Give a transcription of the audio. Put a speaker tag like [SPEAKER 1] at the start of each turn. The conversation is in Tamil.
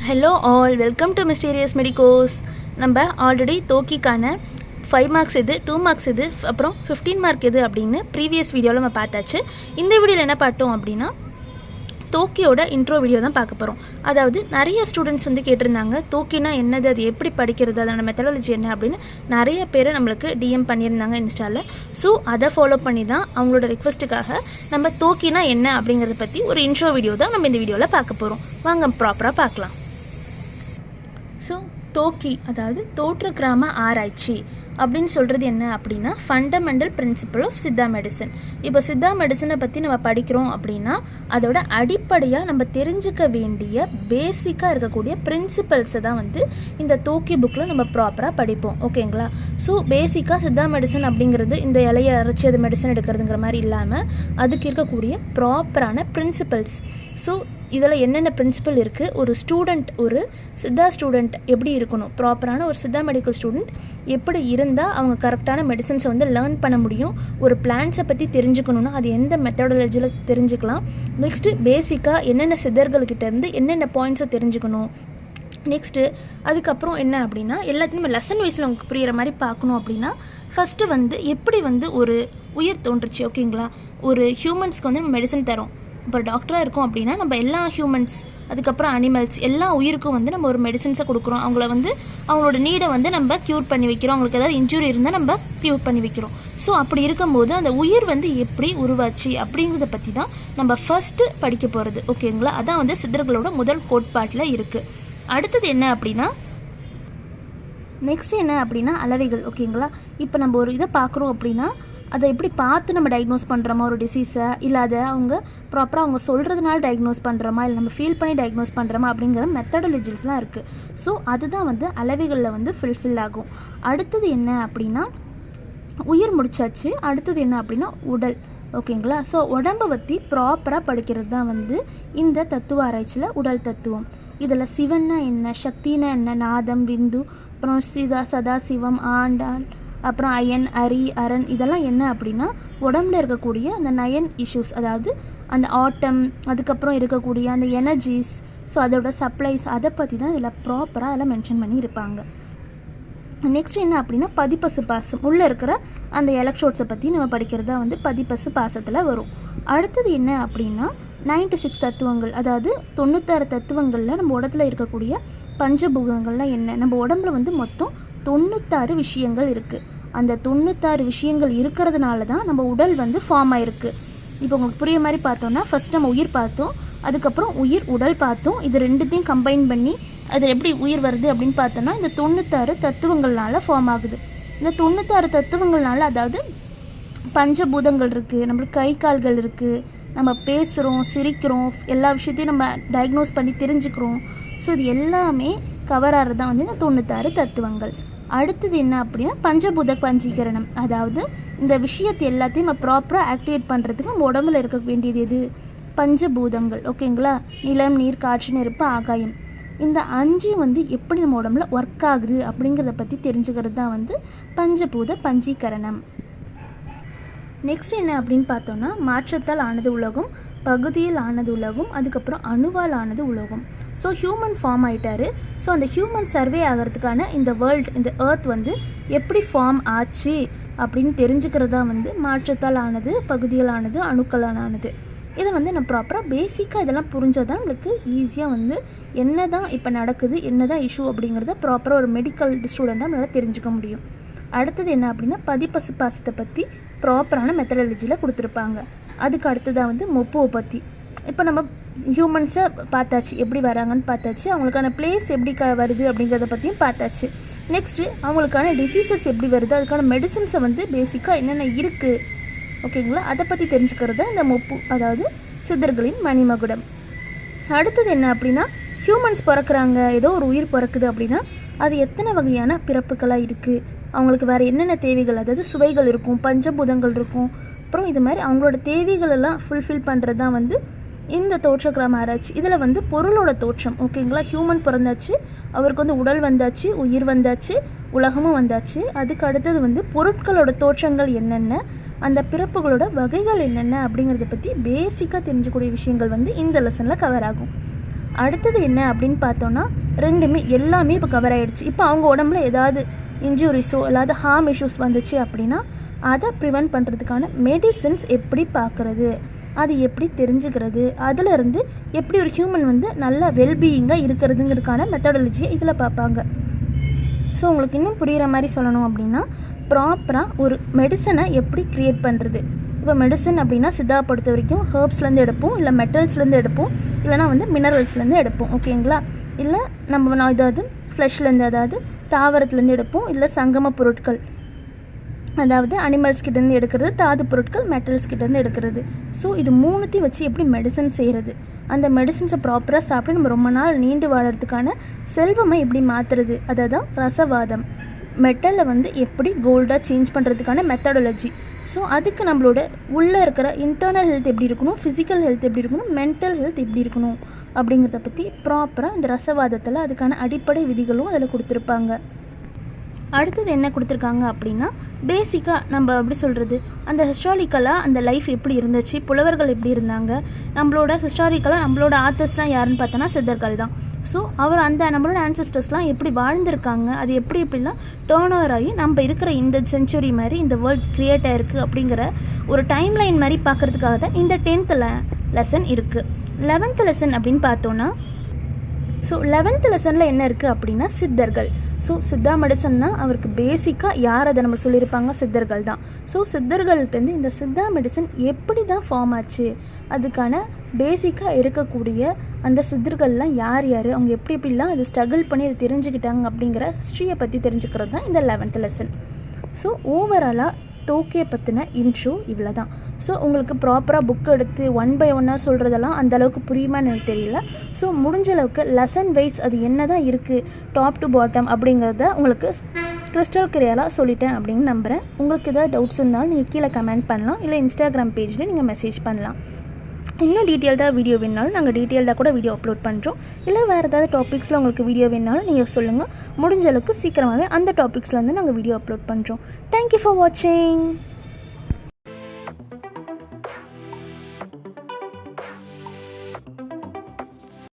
[SPEAKER 1] Hello all, welcome to Mysterious Medicos. நம்ம ஆல்ரெடி தோக்கிக்கான 5 மார்க்ஸ் எது 2 மார்க்ஸ் எது அப்புறம் 15 மார்க் எது அப்படின்னு ப்ரீவியஸ் வீடியோவில் நம்ம பார்த்தாச்சு. இந்த வீடியோவில் என்ன பார்த்தோம் அப்படின்னா தோக்கியோட இன்ட்ரோ வீடியோ தான் பார்க்க போகிறோம். அதாவது நிறைய ஸ்டூடெண்ட்ஸ் வந்து கேட்டிருந்தாங்க தோக்கினா என்னது, அது எப்படி படிக்கிறது, அதோட மெத்தடாலஜி என்ன அப்படின்னு நிறைய பேர் நம்மளுக்கு டிஎம் பண்ணியிருந்தாங்க இன்ஸ்டாவில். ஸோ அதை ஃபாலோ பண்ணி தான் அவங்களோட ரிக்வெஸ்ட்டுக்காக நம்ம தோக்கினா என்ன அப்படிங்கிறத பற்றி ஒரு இன்ட்ரோ வீடியோ தான் நம்ம இந்த வீடியோவில் பார்க்க போகிறோம். வாங்க ப்ராப்பராக பார்க்கலாம். ஸோ தோக்கி அதாவது தோற்ற கிராம ஆராய்ச்சி அப்படின்னு சொல்கிறது என்ன அப்படின்னா fundamental principle of Siddha medicine. இப்போ சித்தா மெடிசனை பற்றி நம்ம படிக்கிறோம் அப்படின்னா அதோட அடிப்படையாக நம்ம தெரிஞ்சுக்க வேண்டிய பேசிக்காக இருக்கக்கூடிய பிரின்சிபல்ஸை தான் வந்து இந்த தோக்கி புக்கில் நம்ம ப்ராப்பராக படிப்போம். ஓகேங்களா? ஸோ பேசிக்காக சித்தா மெடிசன் அப்படிங்கிறது இந்த இலையை அரைச்சி அது மெடிசன் எடுக்கிறதுங்கிற மாதிரி இல்லாமல் அதுக்கு இருக்கக்கூடிய ப்ராப்பரான பிரின்சிபல்ஸ். ஸோ இதில் என்னென்ன பிரின்சிபல் இருக்குது, ஒரு ஸ்டூடெண்ட் ஒரு சித்தா ஸ்டூடெண்ட் எப்படி இருக்கணும், ப்ராப்பரான ஒரு சித்தா மெடிக்கல் ஸ்டூடெண்ட் எப்படி இருந்தால் அவங்க கரெக்டான மெடிசன்ஸை வந்து லேர்ன் பண்ண முடியும், ஒரு பிளான்ஸை பற்றி தெரிஞ்சுக்கணுன்னா அது எந்த மெத்தடாலஜியில் தெரிஞ்சுக்கலாம், நெக்ஸ்ட்டு பேசிக்காக என்னென்ன சித்தர்கள்கிட்டேருந்து என்னென்ன பாயிண்ட்ஸை தெரிஞ்சுக்கணும், நெக்ஸ்ட்டு அதுக்கப்புறம் என்ன அப்படின்னா எல்லாத்தையும் நம்ம லெசன் வைஸில் உங்களுக்கு புரிகிற மாதிரி பார்க்கணும். அப்படின்னா ஃபஸ்ட்டு வந்து எப்படி வந்து ஒரு உயிர் தோன்றுச்சு. ஓகேங்களா? ஒரு ஹியூமன்ஸ்க்கு வந்து நம்ம மெடிசன் தரோம். இப்போ டாக்டராக இருக்கோம் அப்படின்னா நம்ம எல்லா ஹியூமன்ஸ் அதுக்கப்புறம் அனிமல்ஸ் எல்லா உயிருக்கும் வந்து நம்ம ஒரு மெடிசன்ஸை கொடுக்குறோம். அவங்கள வந்து அவங்களோட நீடை வந்து நம்ம க்யூர் பண்ணி வைக்கிறோம். அவங்களுக்கு ஏதாவது இன்ஜுரி இருந்தால் நம்ம க்யூர் பண்ணி வைக்கிறோம். ஸோ அப்படி இருக்கும்போது அந்த உயிர் வந்து எப்படி உருவாச்சு அப்படிங்கிறத பற்றி தான் நம்ம ஃபஸ்ட்டு படிக்க போகிறது. ஓகேங்களா? அதான் வந்து சித்தர்களோட முதல் கோட்பாட்டில் இருக்குது. அடுத்தது என்ன அப்படின்னா நெக்ஸ்ட் என்ன அப்படின்னா அளவைகள். ஓகேங்களா? இப்போ நம்ம ஒரு இதை பார்க்குறோம் அப்படின்னா அதை எப்படி பார்த்து நம்ம டயக்னோஸ் பண்ணுறோமா ஒரு டிசீஸை, இல்லை அதை அவங்க ப்ராப்பராக அவங்க சொல்கிறதுனால டயக்னோஸ் பண்ணுறோமா, இல்லை நம்ம ஃபீல் பண்ணி டயக்னோஸ் பண்ணுறோமா அப்படிங்கிற மெத்தடாலஜிஸ்லாம் இருக்குது. ஸோ அதுதான் வந்து அளவைகளில் வந்து ஃபில் ஆகும். அடுத்தது என்ன அப்படின்னா உயிர் முடிச்சாச்சு. அடுத்தது என்ன அப்படின்னா உடல். ஓகேங்களா? ஸோ உடம்பை பற்றி ப்ராப்பராக படிக்கிறது தான் வந்து இந்த தத்துவ ஆராய்ச்சியில் உடல் தத்துவம். இதில் சிவன்னா என்ன, சக்தினா என்ன, நாதம், விந்து, அப்புறம் சதா சிவம், ஆண்டாள், அப்புறம் அயன், அரி, அரண் இதெல்லாம் என்ன அப்படின்னா உடம்புல இருக்கக்கூடிய அந்த நயன் இஷ்யூஸ், அதாவது அந்த ஆட்டம், அதுக்கப்புறம் இருக்கக்கூடிய அந்த எனர்ஜிஸ், ஸோ அதோட சப்ளைஸ், அதை பற்றி தான் இதில் ப்ராப்பராக அதில் மென்ஷன் பண்ணி இருப்பாங்க. நெக்ஸ்ட் என்ன அப்படின்னா பதிப்பசு பாசம், உள்ளே இருக்கிற அந்த எலக்ட்ரோட்ஸை பற்றி நம்ம படிக்கிறதா வந்து பதிப்பசு பாசத்தில் வரும். அடுத்தது என்ன அப்படின்னா 96 தத்துவங்கள், அதாவது 96 தத்துவங்களில் நம்ம உடத்துல இருக்கக்கூடிய பஞ்சபூதங்கள்லாம் என்ன, நம்ம உடம்புல வந்து மொத்தம் 96 விஷயங்கள் இருக்குது. அந்த 96 விஷயங்கள் இருக்கிறதுனால தான் நம்ம உடல் வந்து ஃபார்ம் ஆகிருக்கு. இப்போ உங்களுக்கு புரிய மாதிரி பார்த்தோன்னா ஃபஸ்ட் நம்ம உயிர் பார்த்தோம், அதுக்கப்புறம் உயிர் உடல் பார்த்தோம். இது ரெண்டுத்தையும் கம்பைன் பண்ணி அது எப்படி உயிர் வருது அப்படின்னு பார்த்தோன்னா இந்த 96 தத்துவங்கள்னால ஃபார்ம் ஆகுது. இந்த 96 தத்துவங்கள்னால அதாவது பஞ்சபூதங்கள் இருக்குது, நம்மளுக்கு கை கால்கள் இருக்குது, நம்ம பேசுகிறோம், சிரிக்கிறோம், எல்லா விஷயத்தையும் நம்ம டயக்னோஸ் பண்ணி தெரிஞ்சுக்கிறோம். ஸோ இது எல்லாமே கவர் ஆகிறது தான் வந்து இந்த 96 தத்துவங்கள். அடுத்தது என்ன அப்படின்னா பஞ்சபூத பஞ்சீகரணம், அதாவது இந்த விஷயத்தை எல்லாத்தையும் நம்ம ப்ராப்பராக ஆக்டிவேட் பண்ணுறதுக்கு நம்ம உடம்புல இருக்க வேண்டியது எது, பஞ்சபூதங்கள். ஓகேங்களா? நிலம், நீர், காற்று, நெருப்பு, ஆகாயம், இந்த 5 வந்து எப்படி நம்ம உடம்புல ஒர்க் ஆகுது அப்படிங்கிறத பற்றி தெரிஞ்சுக்கிறது தான் வந்து பஞ்சபூத பஞ்சீகரணம். நெக்ஸ்ட் என்ன அப்படின்னு பார்த்தோன்னா மாற்றத்தால் ஆனது உலகம், பகுதியில் ஆனது உலகம், அதுக்கப்புறம் அணுவால் ஆனது உலகம். ஸோ ஹியூமன் ஃபார்ம் ஆகிட்டாரு. ஸோ அந்த ஹியூமன் சர்வே ஆகிறதுக்கான இந்த வேர்ல்ட், இந்த எர்த் வந்து எப்படி ஃபார்ம் ஆச்சு அப்படின்னு தெரிஞ்சுக்கிறதா வந்து மாற்றத்தால் ஆனது, பகுதியில் ஆனது, அணுக்களால் ஆனது. இதை வந்து நம்ம ப்ராப்பராக பேசிக்காக இதெல்லாம் புரிஞ்சால் தான் நம்மளுக்கு ஈஸியாக வந்து என்ன தான் இப்போ நடக்குது, என்ன தான் இஷ்யூ அப்படிங்கிறத ப்ராப்பராக ஒரு மெடிக்கல் ஸ்டூடெண்ட்டாக நம்மளால் தெரிஞ்சுக்க முடியும். அடுத்தது என்ன அப்படின்னா பதிப்பசு பாசத்தை பற்றி ப்ராப்பரான மெத்தடாலஜியில் கொடுத்துருப்பாங்க. அதுக்கு அடுத்ததாக வந்து மொப்புவை பற்றி, இப்போ நம்ம ஹியூமன்ஸை பார்த்தாச்சு, எப்படி வராங்கன்னு பார்த்தாச்சு, அவங்களுக்கான பிளேஸ் எப்படி வருது அப்படிங்கிறத பற்றியும் பார்த்தாச்சு. நெக்ஸ்ட்டு அவங்களுக்கான டிசீசஸ் எப்படி வருது, அதுக்கான மெடிசன்ஸை வந்து பேசிக்காக என்னென்ன இருக்குது. ஓகேங்களா? அதை பற்றி தெரிஞ்சுக்கிறது இந்த மொப்பு, அதாவது சித்தர்களின் மணிமகுடம். அடுத்தது என்ன அப்படின்னா ஹியூமன்ஸ் பிறக்கிறாங்க, ஏதோ ஒரு உயிர் பிறக்குது அப்படின்னா அது எத்தனை வகையான பிறப்புகளாக இருக்குது, அவங்களுக்கு வேறு என்னென்ன தேவைகள், அதாவது சுவைகள் இருக்கும், பஞ்சபூதங்கள் இருக்கும், அப்புறம் இது மாதிரி அவங்களோட தேவைகள் எல்லாம் ஃபுல்ஃபில் பண்ணுறது தான் வந்து இந்த தோற்ற கிராம ஆராய்ச்சி. இதில் வந்து பொருளோட தோற்றம். ஓகேங்களா? ஹியூமன் பிறந்தாச்சு, அவருக்கு வந்து உடல் வந்தாச்சு, உயிர் வந்தாச்சு, உலகமும் வந்தாச்சு. அதுக்கு அடுத்தது வந்து பொருட்களோட தோற்றங்கள் என்னென்ன, அந்த பிறப்புகளோட வகைகள் என்னென்ன அப்படிங்கிறத பற்றி பேசிக்காக தெரிஞ்சக்கூடிய விஷயங்கள் வந்து இந்த லெசனில் கவர் ஆகும். அடுத்தது என்ன அப்படின்னு பார்த்தோன்னா எல்லாமே இப்போ கவர் ஆகிடுச்சு. இப்போ அவங்க உடம்புல ஏதாவது இன்ஜுரிஸோ இல்லாத ஹார்ம் இஷ்யூஸ் வந்துச்சு அப்படின்னா அதை ப்ரிவெண்ட் பண்ணுறதுக்கான மெடிசின்ஸ் எப்படி பார்க்குறது, அது எப்படி தெரிஞ்சுக்கிறது, அதிலிருந்து எப்படி ஒரு ஹியூமன் வந்து நல்லா வெல்பீயிங்காக இருக்கிறதுங்கிறதுக்கான மெத்தடாலஜியை இதில் பார்ப்பாங்க. ஸோ உங்களுக்கு இன்னும் புரிகிற மாதிரி சொல்லணும் அப்படின்னா ப்ராப்பராக ஒரு மெடிசனை எப்படி க்ரியேட் பண்ணுறது. இப்போ மெடிசன் அப்படின்னா சித்தா பொறுத்த வரைக்கும் ஹர்ப்ஸ்லேருந்து எடுப்போம், இல்லை மெட்டல்ஸ்லேருந்து எடுப்போம், இல்லைனா வந்து மினரல்ஸ்லேருந்து எடுப்போம். ஓகேங்களா? இல்லை நம்ம ஏதாவது ஃப்ளஷ்லேருந்து அதாவது தாவரத்துலேருந்து எடுப்போம், இல்லை சங்கம பொருட்கள் அதாவது அனிமல்ஸ் கிட்டேருந்து எடுக்கிறது, தாது பொருட்கள் மெட்டல்ஸ் கிட்டேருந்து எடுக்கிறது. ஸோ இது மூணுத்தையும் வச்சு எப்படி மெடிசன் செய்கிறது, அந்த மெடிசன்ஸை ப்ராப்பராக சாப்பிட்டு நம்ம ரொம்ப நாள் நீண்டு வாழறதுக்கான செல்வமை எப்படி மாற்றுறது, அதை தான் ரசவாதம். மெட்டலை வந்து எப்படி கோல்டாக சேஞ்ச் பண்ணுறதுக்கான மெத்தடாலஜி. ஸோ அதுக்கு நம்மளோட உள்ளே இருக்கிற இன்டர்னல் ஹெல்த் எப்படி இருக்கணும், ஃபிசிக்கல் ஹெல்த் எப்படி இருக்கணும், மென்டல் ஹெல்த் எப்படி இருக்கணும் அப்படிங்கிறத பற்றி ப்ராப்பராக இந்த ரசவாதத்தில் அதுக்கான அடிப்படை விதிகளும் அதில் கொடுத்துருப்பாங்க. அடுத்தது என்ன கொடுத்துருக்காங்க அப்படின்னா பேசிக்காக நம்ம எப்படி சொல்கிறது, அந்த ஹிஸ்டாரிக்கலாக அந்த லைஃப் எப்படி இருந்துச்சு, புலவர்கள் எப்படி இருந்தாங்க, நம்மளோட ஹிஸ்டாரிக்கலாக நம்மளோட ஆத்தர்ஸ்லாம் யாருன்னு பார்த்தோன்னா சித்தர்கள் தான். ஸோ அவர் அந்த நம்மளோட ஆன்சஸ்டர்ஸ்லாம் எப்படி வாழ்ந்திருக்காங்க, அது எப்படிலாம் டேர்ன் ஓவர் ஆகி நம்ம இருக்கிற இந்த செஞ்சுரி மாதிரி இந்த வேர்ல்ட் க்ரியேட் ஆகிருக்கு அப்படிங்கிற ஒரு டைம் லைன் மாதிரி பார்க்குறதுக்காக தான் இந்த 10th லெசன் இருக்குது. 11th லெசன் அப்படின்னு பார்த்தோன்னா ஸோ 11th லெசனில் என்ன இருக்குது அப்படின்னா சித்தர்கள். ஸோ சித்தா மெடிசன்னா அவருக்கு பேசிக்காக யார் அதை நம்ம சொல்லியிருப்பாங்க, சித்தர்கள் தான். ஸோ சித்தர்கள்ட்டேருந்து இந்த சித்தா மெடிசன் எப்படி தான் ஃபார்ம் ஆச்சு, அதுக்கான பேசிக்காக இருக்கக்கூடிய அந்த சித்தர்கள்லாம் யார் யார், அவங்க எப்படிலாம் அது ஸ்ட்ரகிள் பண்ணி அதை தெரிஞ்சுக்கிட்டாங்க அப்படிங்கிற ஹிஸ்ட்ரியை பற்றி தெரிஞ்சுக்கிறது தான் இந்த 11th லெசன். ஸோ ஓவராலாக தோக்கியை பற்றின இன்ட்ரோ இவ்வளோ தான். ஸோ உங்களுக்கு ப்ராப்பராக புக் எடுத்து 1 by 1 சொல்கிறதெல்லாம் அந்தளவுக்கு புரியுமான்னு எனக்கு தெரியல. ஸோ முடிஞ்ச அளவுக்கு லெசன் வைஸ் அது என்ன தான் இருக்குது டாப் டு பாட்டம் அப்படிங்கிறத உங்களுக்கு கிறிஸ்டல் கிளியராக சொல்லிட்டேன் அப்படின்னு நம்புகிறேன். உங்களுக்கு ஏதாவது டவுட்ஸ் இருந்தாலும் நீங்கள் கீழே கமெண்ட் பண்ணலாம், இல்லை இன்ஸ்டாகிராம் பேஜில் நீங்கள் மெசேஜ் பண்ணலாம். இன்னும் டீட்டெயில்டாக வீடியோ வேணாலும் நாங்கள் டீட்டெயில்டாக கூட வீடியோ அப்லோட் பண்ணுறோம். இல்லை வேறு ஏதாவது டாபிக்ஸில் உங்களுக்கு வீடியோ வேணாலும் நீங்கள் சொல்லுங்கள். முடிஞ்ச அளவுக்கு சீக்கிரமாகவே அந்த டாபிக்ஸில் வந்து நாங்கள் வீடியோ அப்லோட் பண்ணுறோம். தேங்க்யூ ஃபார் வாட்சிங்.